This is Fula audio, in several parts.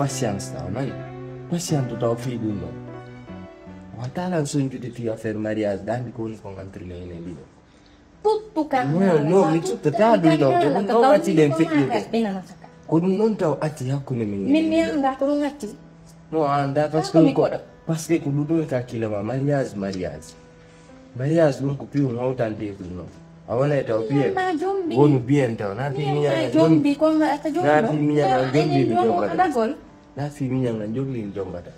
patience ta man. Patience to ta fi dun no. Watala sunju de ti affaire mariage dan ko ni ko entraîner ne bi. Tutto kan. No, mi tutto ta du no. No ati den fi. Ko non taw ati hakune min. Min anda ko ngati. No anda parce que ko dudu ta kila mariage. Mariage dun ko piu no tan de no. Awana taw piu. Wonu bien taw na fi minya. Jombi ko ata jombi. Na fi minya jombi bi Ada gol. Na fi minya jombi jombata.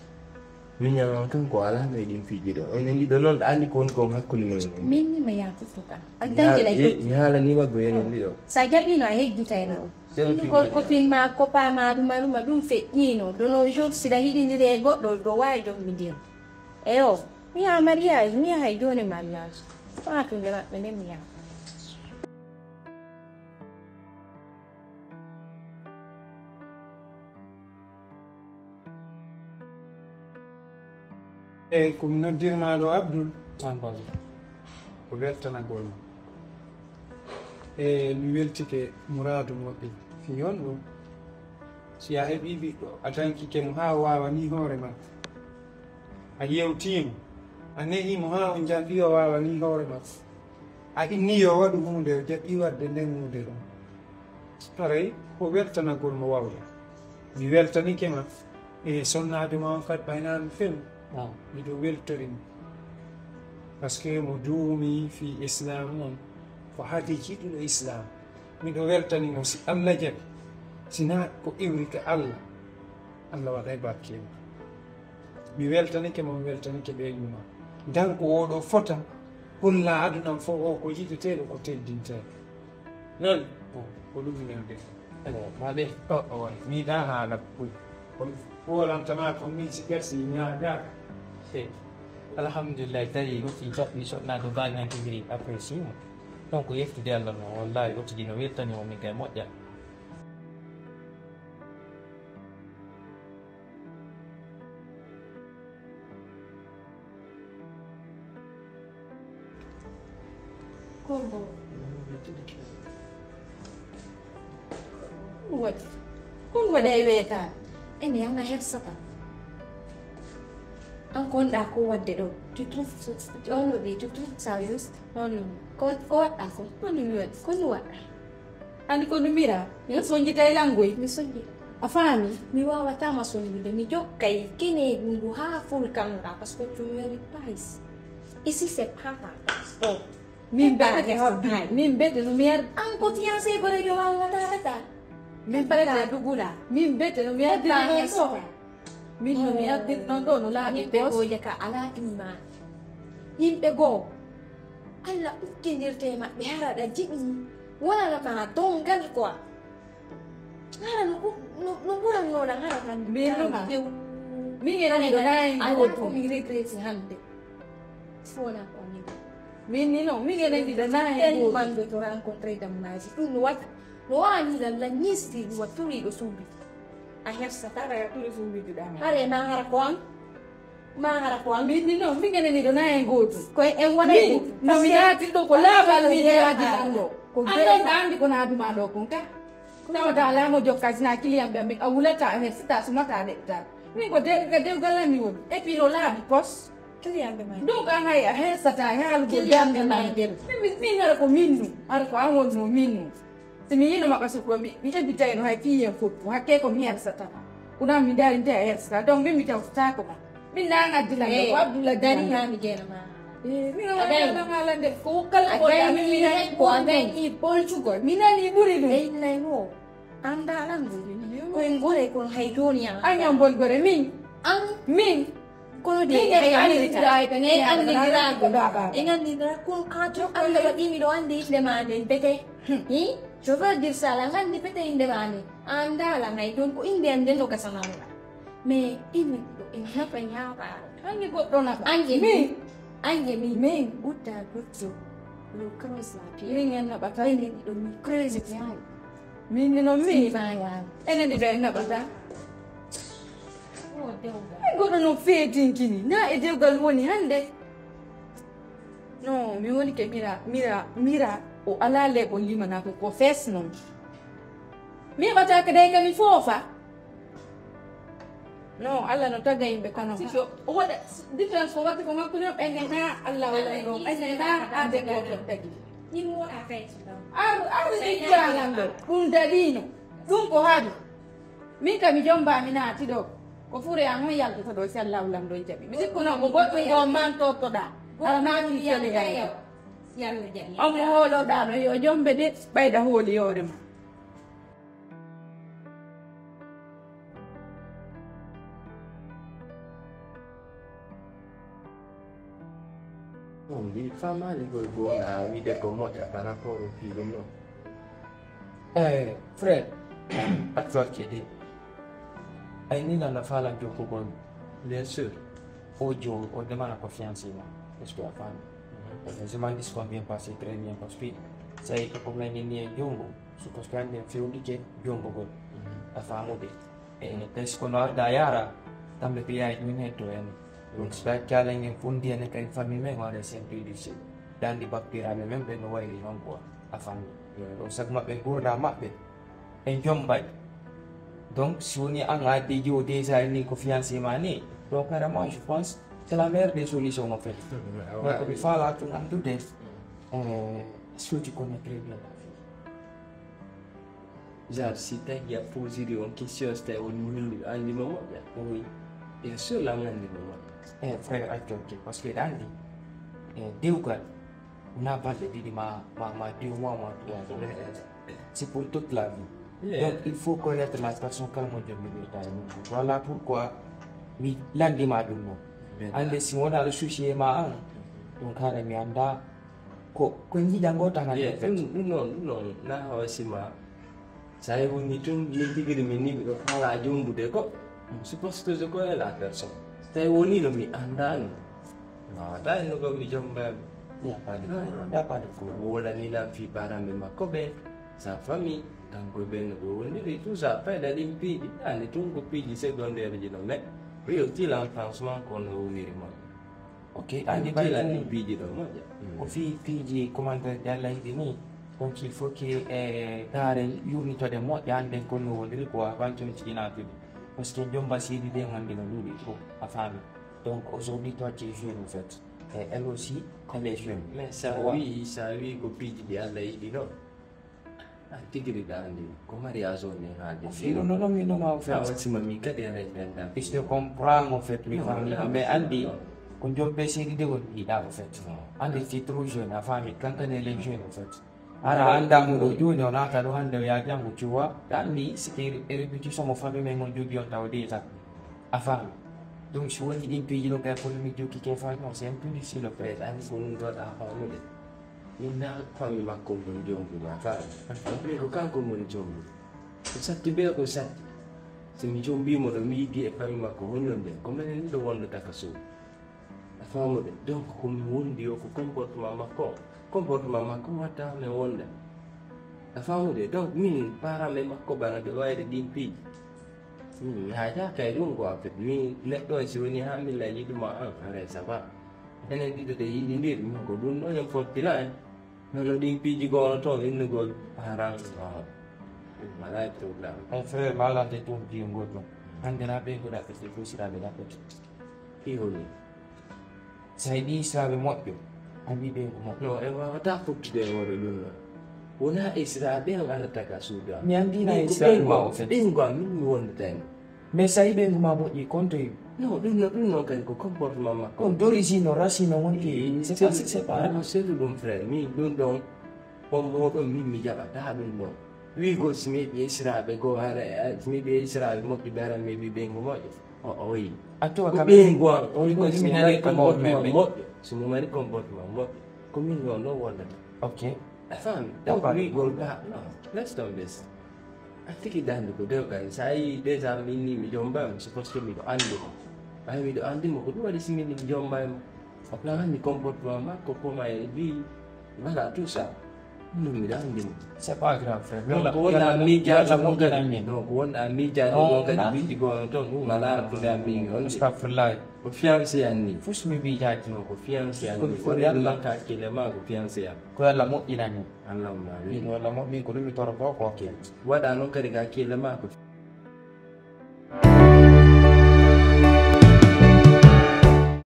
Minya kan ko ala me din fi jido. Ene ni do non andi kon hakuli men. Min me ya tutuka. Agdan jela ito. Nyala ni wago yeno lido. Saja bino ay gitaino. Ko filma ko pa ma dum fe nino. Dono jour sila hidi ni de go do wai do midio. Eo, mia Maria, mia hay do ne mariage. Pa tu gela me mia. Come non dire malo Abdul ko weltana golma mi weltike muradu moɓɓe fi on ɗum si a heɓi ɓiɗɗo a tankike mo ha wawa ni hoore ma a yewtimo a nehimo ha on jamɗi o wawa ni hoore ma a inni yo waɗu hunde o jaɓɓi wadde nden hunde ɗon paray ko weltanagol mo wawde mi weltanike ma sonnade ma on kadi ɓaynami fewnu miɗo weltorimi par ce que mo duumi fi islam on ko haade jiɗuɗo islam miɗo weltanimo si allah jaɓi sina ko iwrika allah waɗay bakkema mi weltanike mo mi weltanike ɓeynuma dan ko oɗo fota pulla adunan fof o ko yiɗeteɗo ko teddinteɗo non ko ɗum newde maɗe o miɗa haala ɓuy wolantama ko min si gersi ñaagaka alhamdulillah tari uti joɓɓi soɗnaɗo bani han tigiri apprécie donc yeftude allah no wallahi otigi no weltanimo min kay moƴƴa Kun waɗay weeta ene yamna hersata an kon ɗa ko wadde ɗo tu trouves ça juste ko waɗɗa ko kono waɗɗa andi ko ɗum mbiɗa min soñjita e langoy mi soñji a faami mi wawatama soñjude mi jokkay kene ndu ha fulkanga par ce que tu mérite pas ici c'est pas ta place min bete no mi yer an ko fiancé gore yo wawatata min parete dugula min bete no mi yaddiri so min no mi yaddiri non ɗo no laaɓi ɓegoje ka ala imma yimɓe goo allah ɓukkidirte maɓɓe haraɗa jiɗi wonana ka dongal quoi hara no ɓurannoɗan hara kan min enani ɗo nayi ala komi regreti hande fona koni min ni no min enani ɗo nayi manɓe to rencontré damnaji ɗum no watta no wani lalla ñisti wa turiɗo sumbiti a hersata ɗaya turi sumbitiɗa hare ma hara ko an min no min enani ɗo nayi goto koye en waɗay no mi yatiɗo ko laabal mi yeyadi ɗan ɗo ko anɗa andi ko naaduma ɗo kon ka tawata alamo jokkasina client ɓe amin a wulata a hersita sumata ɗeɓta min ko dewgalami woni et puis no laaɓi pos donc an hay a hersata haalugol jamde ma nder min hara ko minnu hara ko an wonno minnu so mi yiino maɓa sukko mi heɓitayno hay fiyen fottu hakke ko mi hersatama kuna mi darinte a hersata donc min mi tawtatako ma min nangaddilande ko abdoullah dani hami guenama minalande ko kala ko adayi bolcugol mi nani ɓuuri ɗum eynayno andalangoɗi koye gore kon hay doniya añam bon gore min kono de andidira kon kato allah waɗimi ɗo andi inde ma nden pete je veux dire ça la gandi pete inde ma nden andala hay don ko inde an nden ɗo gasananoɗa mais imi ɗo en nafa ñaɓaro hange goɗɗo nafa anje min ɓutta goɗɗo no creuse la pied min en naɓata enen ɗiɗo mi creuse yaani min no mi enen ɗiɗo en naɓata goɗɗo no feetinkini na e dewgal woni hande non mi woni ke mira o ala leɓol limanako ko fees noon mi heɓata ka day kami foofa No, Allah no taga imbe kono. So, what difference for what ko makuno engena Allah wala ngo. Engena ade ko tagi. Ni mo afes do. Ijangando. Kundadino. Dumpo hadu. Mika mijomba mina atido. Ko fure amo yalto to do si Allah ulam do jabi. Mi ko no mo go man to da. Ala na ni tele ga. Yalla jani. Amo holo da no yo jombe de bayda holi yo dem. Di fama li go na vide como ya para por più no. Fred, attual chiedi. Hai nina la fala gioco con le sue. Oggi o domani a confianza in questo a fare. Se mai si conviene passi 3 anni per speed. Sai che come ne Jongo, su questo anno fiori che Jongo con a famo di. E ne tesco no da yara, tambe pia in netto e non specchia in fondi e che famiglia guarda sempre dice. Dan di baktira memang ben wai di nongko a famiglia. Lo sagma ben gurda mabe. En jombai. Donc si on est en a des jours des années confiance en mani, donc carrément je pense c'est la meilleure des solutions en fait. Il faut là tout en tout des ce que tu connais très bien. Genre si tu as posé une question c'était au niveau à un moment oui. Bien sûr là on est moment. Frère ok parce que dans Dieu quoi n'a pas de dire ma Dieu moi c'est pour toute la vie. Donc il faut connaître la façon comment Dieu me dit. Voilà pourquoi lundi m'a donné. Ande si on a le souci ma donc ada mi anda ko ni jango tangan non na hawasima saya bunyi tu mimpi gede mini ko kala jumbu de ko supposed to ko la person saya woni lo mi anda no dai no ko mi jomba ya pada ko wala ni la fi para me makobe sa famille tango ben ko woni itu sa pa da limpi ane tungo pigi secondaire di no me io ti la franchement con l'uomo. Ok, Andi andiamo la a limpi no ma. Fiji comandante della IDMI, donc il faut che dare l'unità del mondo anche con noi del qua quanto ci nati parce que Jomba si di dem andi lui trop à femme. Donc aujourd'hui toi tu es jeune en fait. Et elle aussi elle est jeune. Mais ça oui ko pigi di alla idi no. Tigri dandi come riasone radio. Non ho Fa ma mica di rendere. Je te comprends en fait les familles mais Andy quand Jomba si di devo dire en fait. Andy c'est trop jeune la famille quand elle est jeune en fait. Ara anda mu junior na ta hande ya jangu chua Andy c'est répétition mo famille mais mon Dieu on t'a dit ça. Afin donc je vois qu'il pays donc pour le milieu qui fait non c'est un peu difficile le fait. Anzi con un a famille. Ina famille ma con un jombu ma fa. Ko kan ko mon jombu. Sa tibe ko sa. Se mi jombi mo mi di e famille ma ko wonde come ne do wonde ta kaso. Famille donc comme wondi ko comportement ma ko. Comportement ma ko wata me wonde. Famille donc min para me ma ko bana de waide dimpi. Hanya kai lungo apet mi nek do si woni ha mi la yidu ma are sapa. Enen di de yidi ndir mi ko dun no yam fortila no di piji go to in go parang malai to la. Un frère malade de ton di ngodo. Andena be ko da ke ko sira be da ko. Ihoni. Sai di sira be mo yo. Andi be mo. No e wa ta fu de woro dun. Wona isra be ngala ta ka suda. Mi andi na isra ma o fe. Ingwa mi won ten. Me sai be ma bo i konto. No, non kan ko comportement ma ko. Con d'origine racine wonti c'est pas No se lu frère mi dun don mo ko mi jaba ta dun no. We go smi be isra be go hare smi be isra mo ki bara me be bengo mo. Oi. atto Ko ka bengo o ko smi minare como me. Sumo mari comportement mo. Come no wonder. Ok. Fam, Dapat. we go back. No, let's do this. I think it done go there guys. Sai desa mini mi jomba supposed to mi do ando. Ai mi do andi mo ko di sini mi jomba. Aplangan di comportement ma ko mai di mala tu sa. Non mi dandi. C'est pas grave frère. No ko na mi ja la mo ga ga ni. no ko na mi ja No, no ga na. di go to mala tu da mi on Astaghfirullah. ko fiancé anni. Fus mi bi ja No ko fiancé anni. Ko Ko yalla. la ka kele ma ko fiancé anni. ko la mo inani. Allah ma. Ni wala mo mi ko lu toro ko ko. Wada no ka riga kele ma ko